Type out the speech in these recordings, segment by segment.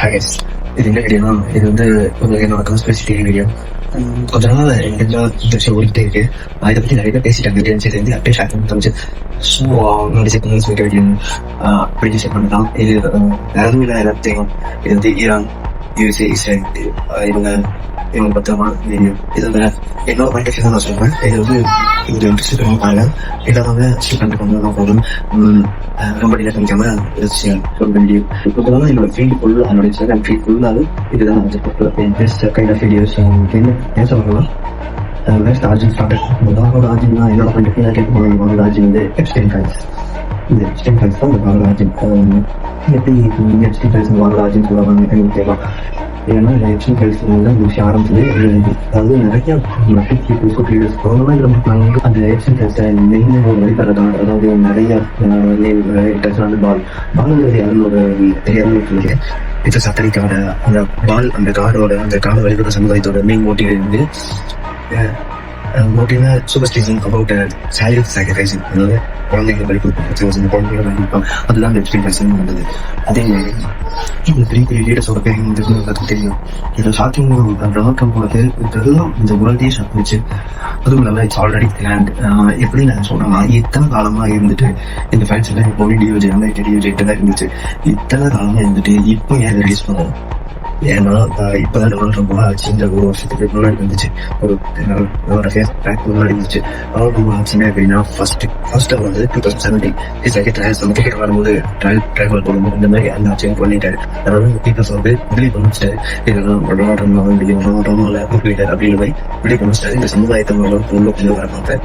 Hi guys, இது என்ன வீடியோனா இது வந்து உங்களுக்கு என்னோட கான்ஸ்பிரசி வீடியோ. கொஞ்ச நாள் எல்லா இந்த விஷயம் ஓடிக்கிட்டே இருக்கு. இதை பற்றி நிறைய பேர் பேசிட்டாங்க. இது வந்து அப்படியே ஷேர் பண்ணி தந்துச்சு. ஸோ என்னோட செகண்ட் வீடியோ வீடியோ அப்படி செக் பண்ணலாம். இது வேறு இல்லை எல்லாத்தையும். இது வந்து ஈரான், யூஎஸ்ஏ, இஸ்ரேல் இவங்க பத்திரமான வீடியோ. இது வந்து என்னோட பாயிண்ட் ஆஃப் வியூ தான் நான் சொல்றேன். இது வந்து இந்த இன்ட்ரெஸ்ட் பாருங்க. எல்லாமே ஸ்டூடெண்ட் வந்து போதும் ரொம்ப டீலாக பண்ணிக்காம சொல்ற வீடியோ. இப்போதான் என்னோட ஃபீல்டு ஃபுல்லாக என்னோட இன்ஸ்டாகிராம் ஃபீல்ட் ஃபுல்லாக இதுதான் வந்து கைண்ட் ஆஃப் வீடியோஸ் ஏன் சொல்லலாம். ஆர்ஜின் ஸ்டார்டட் முதலாவது ஆர்ஜின் தான் என்னோட பாயிண்ட் ஆஃப் வியூ கேட்க போகிறேன். முதல் ஆர்ஜின் வந்து எப்ஸ்டைன் ஃபைல்ஸ். இந்த எப்ஸ்டைன் ஃபைல்ஸ் தான் இந்த முதல் ஆர்ஜின். எப்படி எப்ஸ்டைன் ஃபைல்ஸ் முதல் ஆர்ஜின் சொல்லுவாங்க எனக்கு தெரியலாம். ஏன்னா எப்ஸ்டைன் ஃபைல்ஸ் வந்து அந்த விஷயம் ஆரம்பிச்சது அதாவது நிறைய அந்த எப்ஸ்டைன் ஃபைல்ஸை மெயின் வழிபடுறதான். அதாவது நிறைய வந்து பால்ங்கிறது யாரும் தெரியாமல் இருக்கு. இட்ஸ் சத்தரிக் கார்டு. அந்த பால் அந்த கார்டை வழிபடுற சமுதாயத்தோட மெயின் மோட்டிவ் வந்து மோட்டிவ்னா சூப்பர்ஸ்டிஷன் அபவுட் சைல்ட் சாக்ரிஃபைசிங். அதாவது குழந்தைங்களை குழந்தைகளை வழிபடுப்பாங்க. அதுதான் அந்த எப்ஸ்டைன் ஃபைல்ஸ் வந்தது. அதே மாதிரி இந்த பெரிய பெரிய லீடர்ஸோட பேர் எல்லாத்துக்கும் தெரியும். இதை ஷாக்கிங் டொனால்ட் ட்ரம்ப் போனது இதெல்லாம் இந்த வேர்ல்டே ஷாக் வச்சு. அதுவும் இல்லாமல் இட்ஸ் ஆல்ரெடி பிளான்ட். எப்படி நான் சொல்றேன்னா இத்தனை காலமா இருந்துட்டு இந்த ஃபைல்ஸ் எல்லாம் இப்போ டிஓஜே அமெரிக்கா டிஓஜே தான் இருந்துச்சு. இத்தனை காலமா இருந்துட்டு இப்போ ஏன் ரிலீஸ் பண்ணுவோம்? ஏன்னா இப்பதான் டொனால்ட் ட்ரம்ப் ஆச்சு. இந்த ஒரு வருஷத்துக்கு முன்னாடி இருந்துச்சு. ஒரு ஃபேஸ் பேக் முன்னாடி இருந்துச்சு. டொனால்ட் ஆச்சுன்னா அப்படின்னா ஃபர்ஸ்ட் அவர் வந்து 2017 சமத்துக்கிட்ட வரும்போது ட்ரைவல் போடும்போது இந்த மாதிரி அந்த ஆட்சியும் பண்ணிட்டாரு. அதனால இந்த பீப்பிள்ஸ் வந்து பிலீவ் பண்ணிச்சிட்டாரு. இதெல்லாம் டொனால்ட் ட்ரம்ப் அப்படின்னு மாதிரி பிலீவ் பண்ணிச்சிட்டாரு. இந்த சமுதாயத்தை உள்ள கொண்டு வர பார்த்தேன்.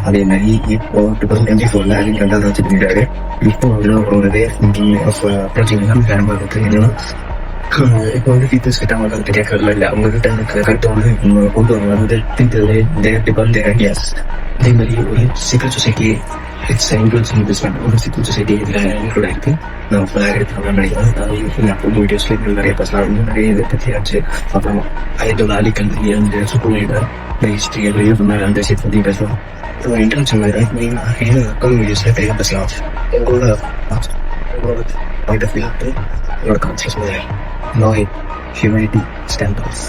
அதே மாதிரி இப்போ 2024 ரெண்டாவது ஆட்சி பண்ணிட்டாரு. இப்போ வந்து ஒரு வே ஆஃப் ப்ரோட்டீன் என்னன்னா இப்போ வந்து பீப்புள்ஸ் கிட்ட அவங்க கருத்து கேட்கறதுல இல்லை. அவங்க கிட்ட எனக்கு கருத்தை வந்து கொண்டு வரவங்க வந்து ஐடியாஸ். அதே மாதிரி ஒரு சீக்ரெட் சொசைட்டி இட்ஸ் இன்க்ளூட் ஒரு சீக்ரெட் சொசைட்டி இதில் இன்க்ளூட் ஆகிருக்கு. நான் ஃபிளாக் எடுத்து நினைக்கிறேன். அப்போ வீடியோஸ்ல நிறைய பேசலாம். நிறைய இதை பற்றி ஆச்சு. அப்புறம் ஐதோட அலிகல்வி அந்த சூப்பர் லீடர் ஹிஸ்ட்ரி எல்லாம் அந்த சீட் பற்றி பேசலாம். இன்டர்நேஷனல் வீடியோஸ்ல நிறைய பேசலாம். உங்களோட பாயிண்ட் ஆஃப் வியூ என்னோட கான்செப்ட் humanity standards.